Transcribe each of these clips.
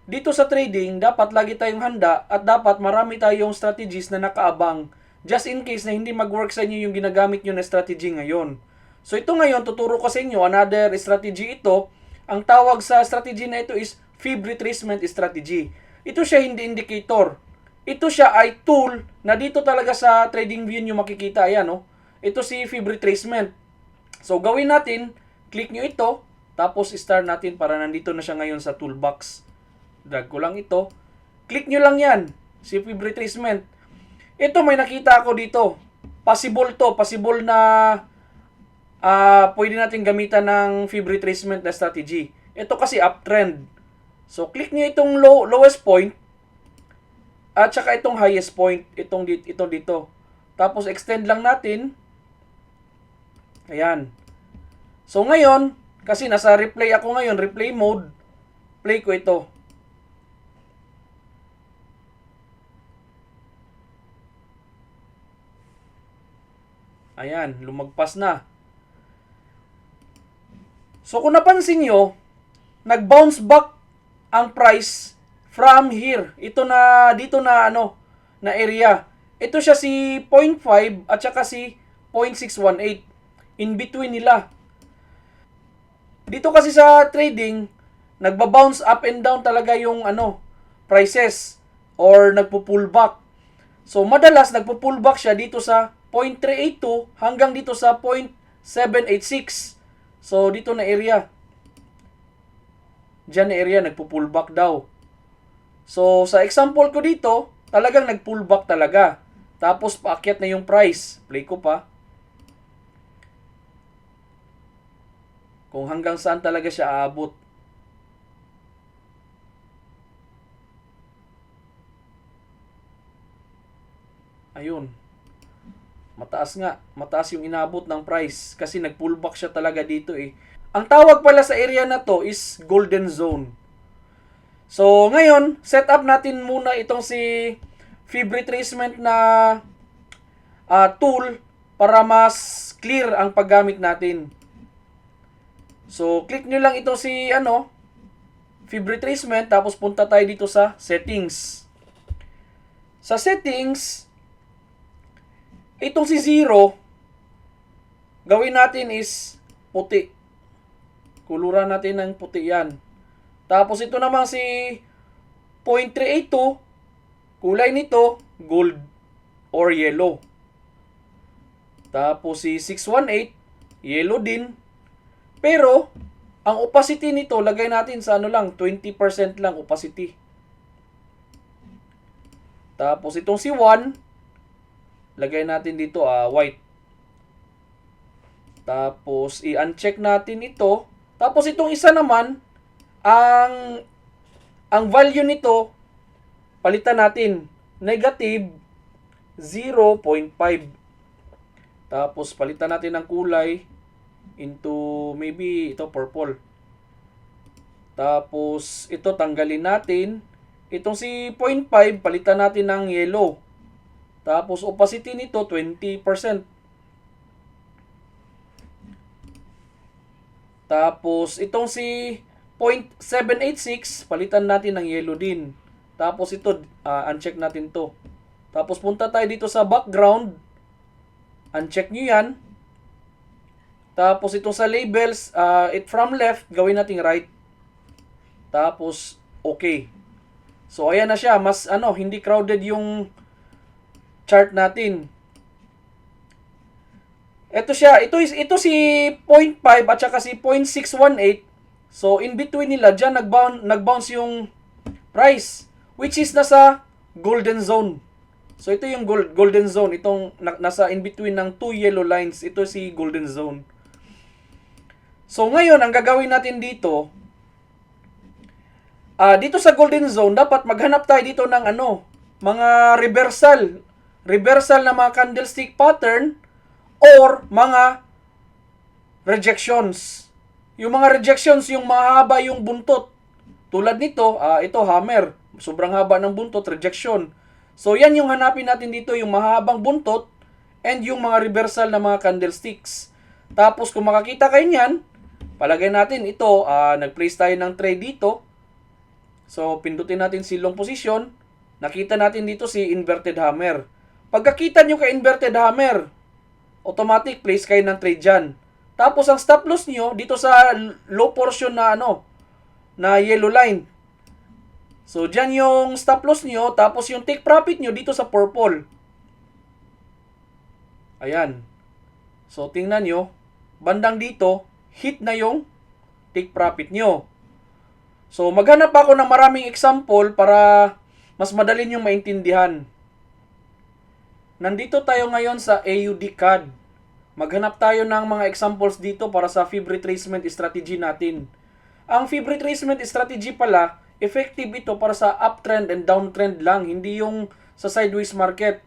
dito sa trading, dapat lagi tayong handa at dapat marami tayong strategies na nakaabang just in case na hindi mag-work sa inyo yung ginagamit nyo na strategy ngayon. So ito ngayon, tuturo ko sa inyo another strategy ito. Ang tawag sa strategy na ito is fib retracement strategy. Ito siya hindi indicator. Ito siya ay tool na dito talaga sa trading view nyo makikita. Ayan, no? Ito si fib retracement. So gawin natin, click nyo ito, tapos start natin para nandito na siya ngayon sa toolbox. Drag ko lang ito. Click nyo lang yan, si fib retracement. Ito may nakita ako dito. Possible to, possible na pwede natin gamitan ng fib retracement na strategy. Ito kasi uptrend. So click nyo itong lowest point at saka itong highest point, ito dito. Tapos extend lang natin. Ayan. So ngayon, kasi nasa replay ako ngayon, replay mode, play ko ito. Ayan, lumagpas na. So kung napansin nyo, nag-bounce back ang price from here. Ito na, dito na na area. Ito siya si 0.5 at saka si 0.618. In between nila. Dito kasi sa trading, nagba-bounce up and down talaga yung prices or nagpo-pullback. So madalas nagpo-pullback siya dito sa 0.382 hanggang dito sa 0.786. So dito na area. Diyan na area nagpo-pullback daw. So sa example ko dito, talagang nag-pullback talaga. Tapos paakyat na yung price. Play ko pa. Kung hanggang saan talaga siya aabot. Ayun. Mataas nga. Mataas yung inabot ng price. Kasi nag-pullback siya talaga dito eh. Ang tawag pala sa area na to is golden zone. So, ngayon, set up natin muna itong si fib retracement na tool para mas clear ang paggamit natin. So, click nyo lang ito si fib retracement, tapos punta tayo dito sa settings. Sa settings, itong si 0, gawin natin is puti. Kuluran natin ng puti yan. Tapos ito naman si 0.382, kulay nito, gold or yellow. Tapos si 618, yellow din. Pero, ang opacity nito, lagay natin sa 20% lang opacity. Tapos itong si 1, lagay natin dito white. Tapos i-uncheck natin ito. Tapos itong isa naman, ang value nito, palitan natin. Negative 0.5. Tapos palitan natin ng kulay into maybe ito purple. Tapos ito tanggalin natin. Itong si 0.5 palitan natin ng yellow. Tapos opacity nito 20%. Tapos itong si 0.786 palitan natin ng yellow din. Tapos ito uncheck natin to. Tapos punta tayo dito sa background. Uncheck nyo yan. Tapos itong sa labels, it from left, gawin nating right. Tapos okay. So ayan na siya, mas hindi crowded yung chart natin. Ito siya, ito si 0.5 at saka si 0.618. So in between nila diyan nagbounce yung price which is nasa golden zone. So ito yung golden zone, itong nasa in between ng two yellow lines, ito si golden zone. So ngayon ang gagawin natin dito, dito sa golden zone dapat maghanap tayo dito ng mga reversal na mga candlestick pattern or mga rejections. Yung mga rejections, yung mahaba yung buntot. Tulad nito, ito hammer, sobrang haba ng buntot, rejection. So yan yung hanapin natin dito, yung mahabang buntot and yung mga reversal na mga candlesticks. Tapos kung makakita kayo niyan, palagay natin ito, nag-place tayo ng trade dito. So, pindutin natin si long position. Nakita natin dito si inverted hammer. Pagkakita nyo kay inverted hammer, automatic place kayo ng trade dyan. Tapos, ang stop loss nyo dito sa low portion na na yellow line. So, dyan yung stop loss nyo. Tapos, yung take profit nyo dito sa purple. Ayan. So, tingnan nyo. Bandang dito, hit na yung take profit nyo. So, maghanap ako ng maraming example para mas madali nyo maintindihan. Nandito tayo ngayon sa AUD CAD. Maghanap tayo ng mga examples dito para sa fib retracement strategy natin. Ang fib retracement strategy pala, effective ito para sa uptrend and downtrend lang, hindi yung sa sideways market.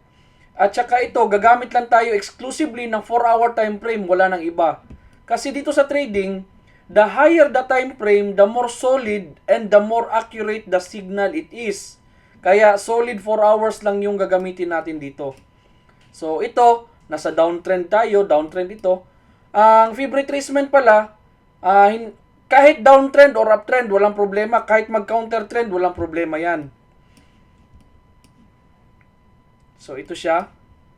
At saka ito, gagamit lang tayo exclusively ng 4-hour time frame, wala nang iba. Kasi dito sa trading, the higher the time frame, the more solid and the more accurate the signal it is. Kaya solid 4 hours lang yung gagamitin natin dito. So ito, nasa downtrend tayo, downtrend ito. Ang fib retracement pala, kahit downtrend or uptrend, walang problema. Kahit mag-counter trend, walang problema yan. So ito siya,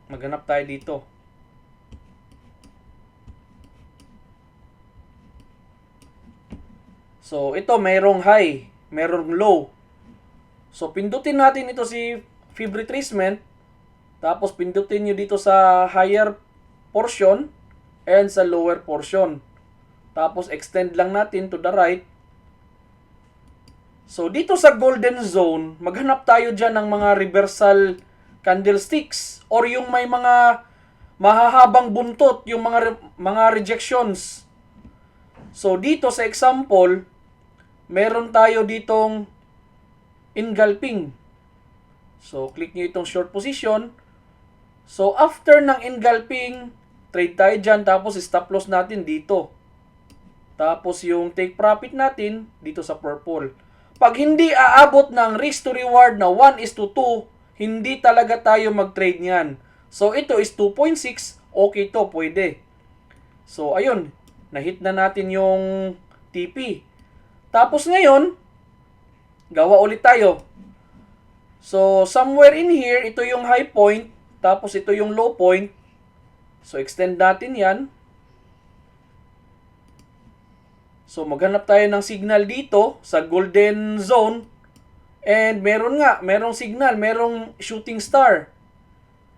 maghanap tayo dito. So, ito, mayroong high, mayroong low. So, pindutin natin ito si fib retracement. Tapos, pindutin nyo dito sa higher portion and sa lower portion. Tapos, extend lang natin to the right. So, dito sa golden zone, maghanap tayo dyan ng mga reversal candlesticks or yung may mga mahahabang buntot, yung mga rejections. So, dito sa example, meron tayo ditong engulfing. So, click nyo itong short position. So, after ng engulfing, trade tayo dyan. Tapos, stop loss natin dito. Tapos, yung take profit natin dito sa purple. Pag hindi aabot ng risk to reward na 1:2, hindi talaga tayo mag-trade niyan. So, ito is 2.6. Okay to, pwede. So, ayun. Nahit na natin yung TP. Tapos ngayon, gawa ulit tayo. So, somewhere in here, ito yung high point. Tapos ito yung low point. So, extend natin yan. So, maghanap tayo ng signal dito sa golden zone. And merong signal, merong shooting star.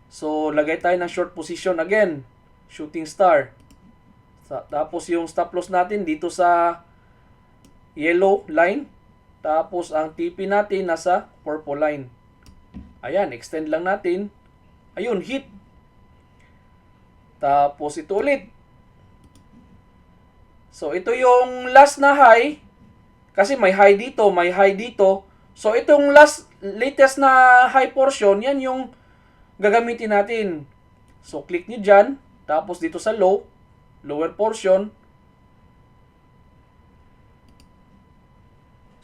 So, lagay tayo ng short position again. Shooting star. Tapos yung stop loss natin dito sa yellow line. Tapos ang TP natin nasa purple line. Ayan, extend lang natin. Ayun, hit. Tapos ito ulit. So ito yung last na high. Kasi may high dito, may high dito. So itong latest na high portion, yan yung gagamitin natin. So click nyo dyan. Tapos dito sa lower portion.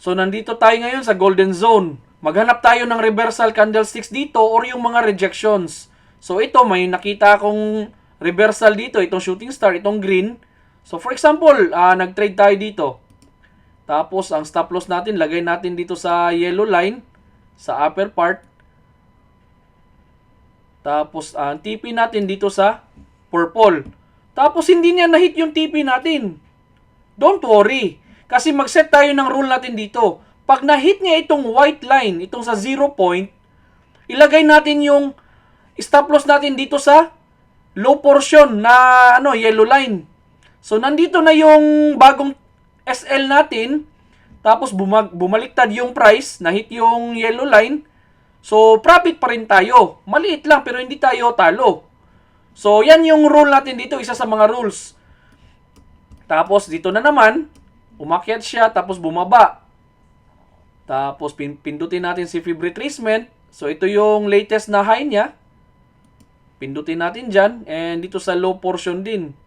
So, nandito tayo ngayon sa golden zone. Maghanap tayo ng reversal candlesticks dito or yung mga rejections. So, ito, may nakita akong reversal dito. Itong shooting star, itong green. So, for example, nag-trade tayo dito. Tapos, ang stop loss natin, lagay natin dito sa yellow line, sa upper part. Tapos, ang TP natin dito sa purple. Tapos, hindi niya na-hit yung TP natin. Don't worry. Kasi mag-set tayo ng rule natin dito. Pag na-hit niya itong white line, itong sa 0 point, ilagay natin yung stop loss natin dito sa low portion na yellow line. So, nandito na yung bagong SL natin. Tapos, bumaliktad yung price, na-hit yung yellow line. So, profit pa rin tayo. Maliit lang, pero hindi tayo talo. So, yan yung rule natin dito, isa sa mga rules. Tapos, dito na naman, umakyat siya, tapos bumaba. Tapos, pindutin natin si fib retracement. So, ito yung latest na high niya. Pindutin natin dyan. And dito sa low portion din.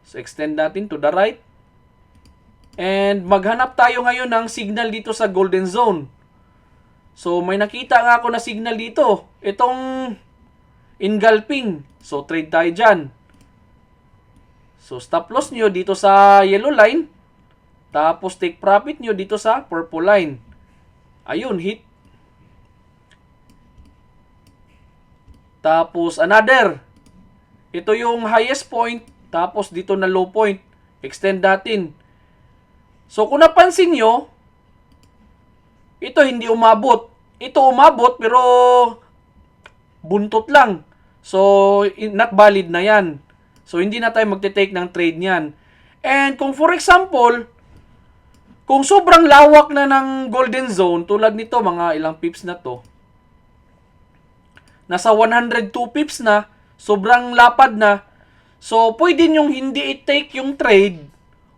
So, extend natin to the right. And maghanap tayo ngayon ng signal dito sa golden zone. So, may nakita nga ako na signal dito. Itong engulfing. So, trade tayo dyan. So, stop loss nyo dito sa yellow line. Tapos, take profit nyo dito sa purple line. Ayun, hit. Tapos another. Ito yung highest point. Tapos dito na low point. Extend natin. So kung napansin nyo, ito hindi umabot. Ito umabot pero buntot lang. So not valid na yan. So hindi na tayo magte-take ng trade niyan. And kung for example, kung sobrang lawak na ng golden zone, tulad nito, mga ilang pips na to, nasa 102 pips na, sobrang lapad na, so pwede nyong hindi i-take yung trade,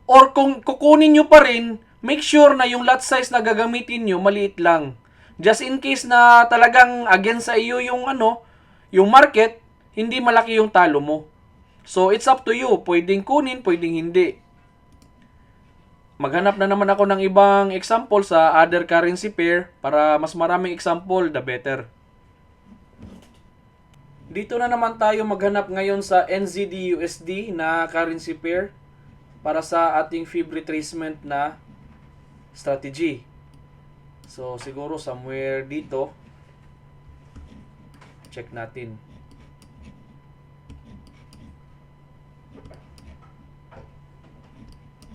or kung kukunin nyo pa rin, make sure na yung lot size na gagamitin nyo, maliit lang. Just in case na talagang against sa iyo yung yung market, hindi malaki yung talo mo. So it's up to you, pwedeng kunin, pwedeng hindi. Maghanap na naman ako ng ibang example sa other currency pair para mas maraming example, the better. Dito na naman tayo maghanap ngayon sa NZD-USD na currency pair para sa ating fib retracement na strategy. So, siguro somewhere dito, check natin.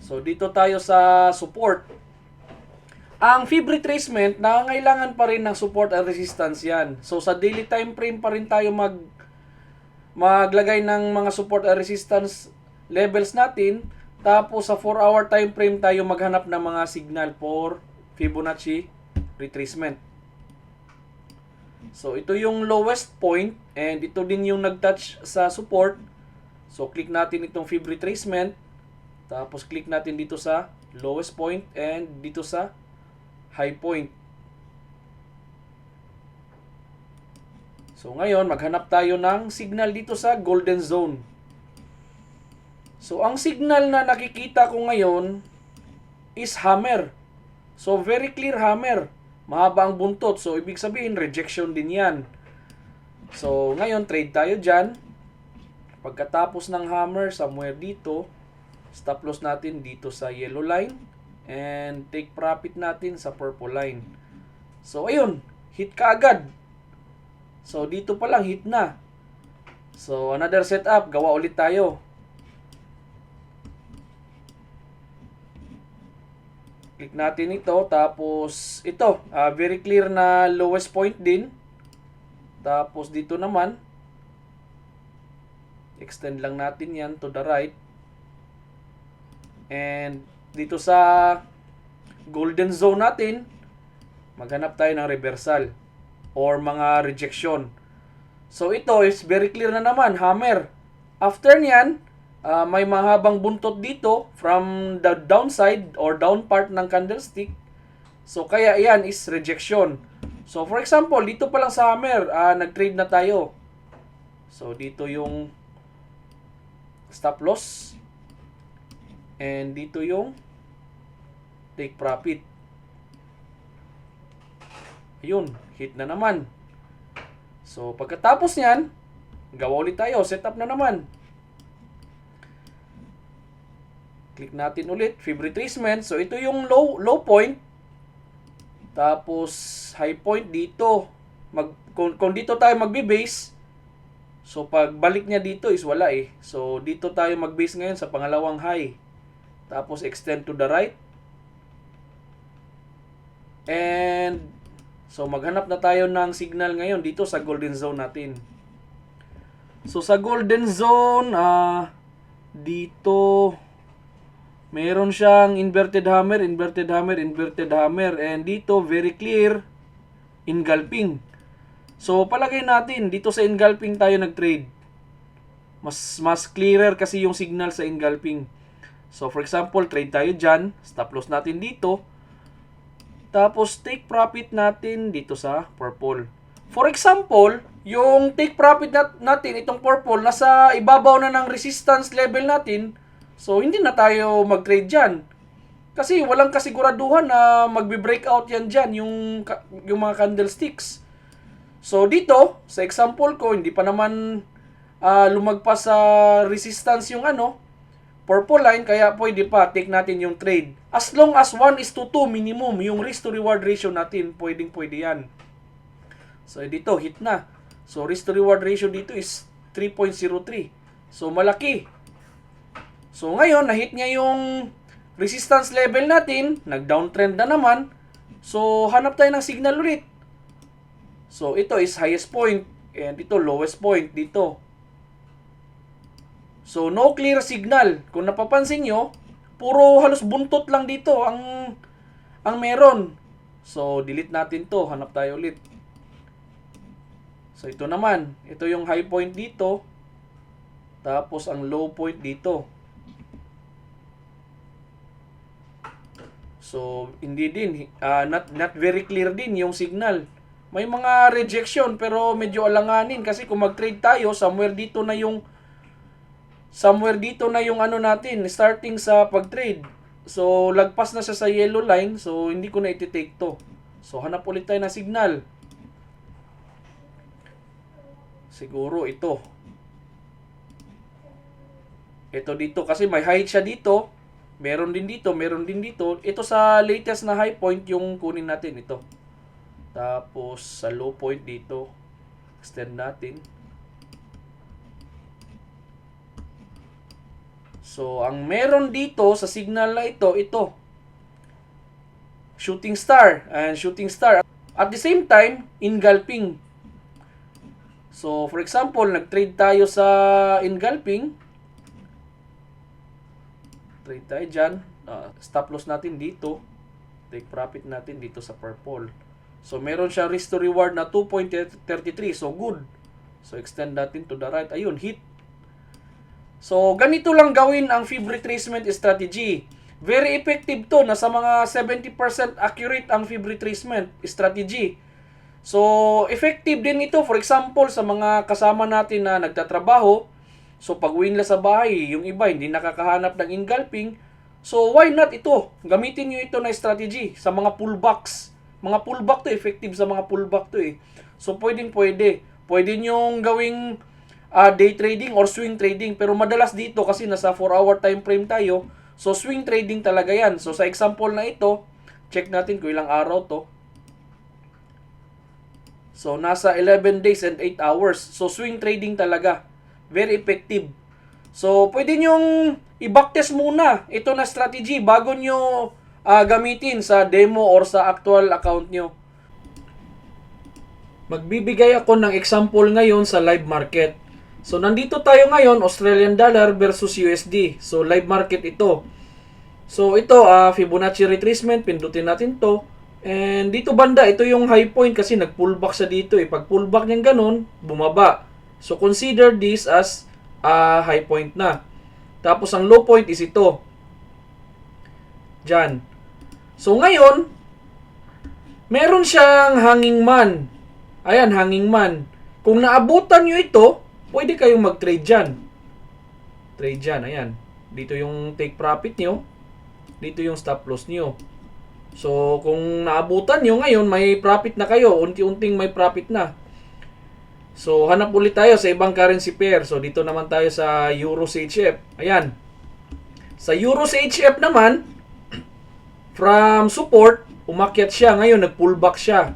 So, dito tayo sa support. Ang fib retracement, nangangailangan pa rin ng support and resistance yan. So, sa daily time frame pa rin tayo maglagay ng mga support and resistance levels natin. Tapos, sa 4-hour time frame tayo maghanap ng mga signal for Fibonacci retracement. So, ito yung lowest point and ito din yung nag-touch sa support. So, click natin itong fib retracement. Tapos click natin dito sa lowest point and dito sa high point. So ngayon, maghanap tayo ng signal dito sa golden zone. So ang signal na nakikita ko ngayon is hammer. So very clear hammer. Mahaba ang buntot. So ibig sabihin rejection din yan. So ngayon, trade tayo dyan. Pagkatapos ng hammer, somewhere dito, stop loss natin dito sa yellow line and take profit natin sa purple line. So ayun, hit ka agad. So dito pa lang hit na. So another setup, gawa ulit tayo. Click natin ito, tapos ito, very clear na lowest point din. Tapos dito naman, extend lang natin yan to the right. And dito sa golden zone natin, maghanap tayo ng reversal or mga rejection. So ito is very clear na naman, hammer. After niyan, may mahabang buntot dito from the downside or down part ng candlestick. So kaya yan is rejection. So for example, dito pa lang sa hammer, nag-trade na tayo. So dito yung stop loss. And dito yung take profit. Ayun, hit na naman. So, pagkatapos niyan, gawa ulit tayo. Setup na naman. Click natin ulit. Fib retracement. So, ito yung low point. Tapos, high point dito. Kung dito tayo magbe-base, so, pagbalik niya dito is wala eh. So, dito tayo mag-base ngayon sa pangalawang high. Tapos extend to the right. And so maghanap na tayo ng signal ngayon dito sa golden zone natin. So sa golden zone, dito meron siyang inverted hammer, inverted hammer, inverted hammer, and dito very clear engulfing. So palagay natin dito sa engulfing tayo nag-trade. Mas clearer kasi yung signal sa engulfing. So, for example, trade tayo dyan. Stop loss natin dito. Tapos, take profit natin dito sa purple. For example, yung take profit natin, itong purple, nasa ibabaw na ng resistance level natin. So, hindi na tayo mag-trade dyan. Kasi walang kasiguraduhan na magbe-breakout yan dyan, yung mga candlesticks. So, dito, sa example ko, hindi pa naman lumagpas sa resistance yung purple line, kaya pwede pa, take natin yung trade. As long as 1:2 minimum, yung risk to reward ratio natin, pwede yan. So, dito, hit na. So, risk to reward ratio dito is 3.03. So, malaki. So, ngayon, na-hit niya yung resistance level natin, nag-downtrend na naman. So, hanap tayo ng signal ulit. So, ito is highest point, and ito lowest point dito. So, no clear signal. Kung napapansin nyo, puro halos buntot lang dito ang meron. So, delete natin to. Hanap tayo ulit. So, ito naman. Ito yung high point dito. Tapos, ang low point dito. So, hindi din. Not very clear din yung signal. May mga rejection, pero medyo alanganin. Kasi kung mag-trade tayo, somewhere dito na yung ano natin, starting sa pag-trade. So, lagpas na siya sa yellow line. So, hindi ko na iti-take to. So, hanap ulit tayo ng signal. Siguro ito. Ito dito. Kasi may height siya dito. Meron din dito. Meron din dito. Ito sa latest na high point yung kunin natin. Ito. Tapos, sa low point dito. Extend natin. So, ang meron dito sa signal na ito, shooting star. And shooting star. At the same time, engulfing. So, for example, nag-trade tayo sa engulfing. Trade tayo dyan. Stop loss natin dito. Take profit natin dito sa purple. So, meron siya risk to reward na 2.33. So, good. So, extend natin to the right. Ayun, hit. So, ganito lang gawin ang fib retracement strategy. Very effective to. Nasa mga 70% accurate ang fib retracement strategy. So, effective din ito. For example, sa mga kasama natin na nagtatrabaho. So, pag uwi nila sa bahay, yung iba hindi nakakahanap ng engulfing. So, why not ito? Gamitin nyo ito na strategy sa mga pullbacks. Mga pullback to, effective sa mga pullback to eh. So, pwede. Pwede nyong gawing day trading or swing trading. Pero madalas dito kasi nasa 4-hour time frame tayo. So, swing trading talaga yan. So, sa example na ito, check natin kung ilang araw to. So, nasa 11 days and 8 hours. So, swing trading talaga. Very effective. So, pwede nyong i-backtest muna ito na strategy bago nyo gamitin sa demo or sa actual account nyo. Magbibigay ako ng example ngayon sa live market. So, nandito tayo ngayon, Australian dollar versus USD. So, live market ito. So, ito, Fibonacci retracement. Pindutin natin to. And dito banda, ito yung high point kasi nag-pullback sa dito eh. Pag pullback niyang ganun, bumaba. So, consider this as high point na. Tapos, ang low point is ito. Diyan. So, ngayon, meron siyang hanging man. Ayan, hanging man. Kung naabutan nyo ito, pwede kayong mag-trade dyan. Trade dyan, ayan. Dito yung take profit nyo. Dito yung stop loss nyo. So, kung naabutan nyo ngayon, may profit na kayo. Unti-unting may profit na. So, hanap ulit tayo sa ibang currency pair. So, dito naman tayo sa Euro CHF. Ayan. Sa Euro CHF naman, from support, umakyat siya. Ngayon, nag-pullback siya.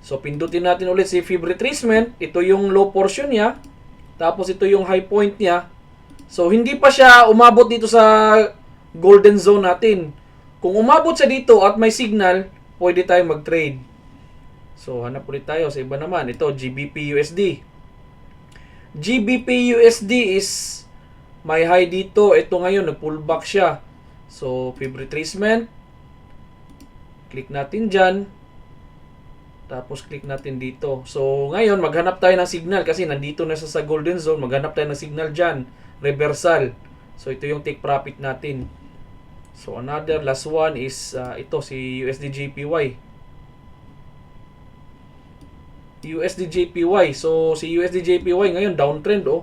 So, pindutin natin ulit si fib retracement. Ito yung low portion niya. Tapos, ito yung high point niya. So, hindi pa siya umabot dito sa golden zone natin. Kung umabot siya dito at may signal, pwede tayo mag-trade. So, hanap ulit tayo sa iba naman. Ito, GBP USD. GBP USD is may high dito. Ito ngayon, nag-pullback siya. So, fib retracement. Click natin dyan. Tapos, click natin dito. So, ngayon, maghanap tayo ng signal kasi nandito na sa golden zone. Maghanap tayo ng signal dyan. Reversal. So, ito yung take profit natin. So, another last one is ito, si USDJPY. USDJPY. So, si USDJPY ngayon, downtrend, oh.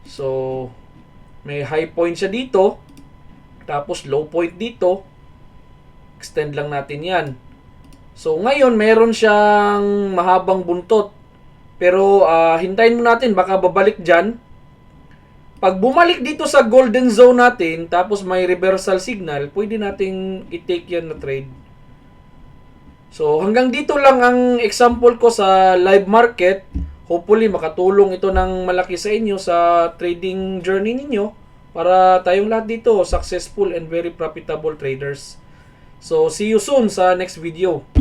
So, may high point siya dito. Tapos, low point dito. Extend lang natin yan. So, ngayon, meron siyang mahabang buntot. Pero, hintayin mo natin. Baka babalik dyan. Pag bumalik dito sa golden zone natin, tapos may reversal signal, pwede nating i-take yan na trade. So, hanggang dito lang ang example ko sa live market. Hopefully, makatulong ito ng malaki sa inyo sa trading journey ninyo para tayong lahat dito successful and very profitable traders. So, see you soon sa next video.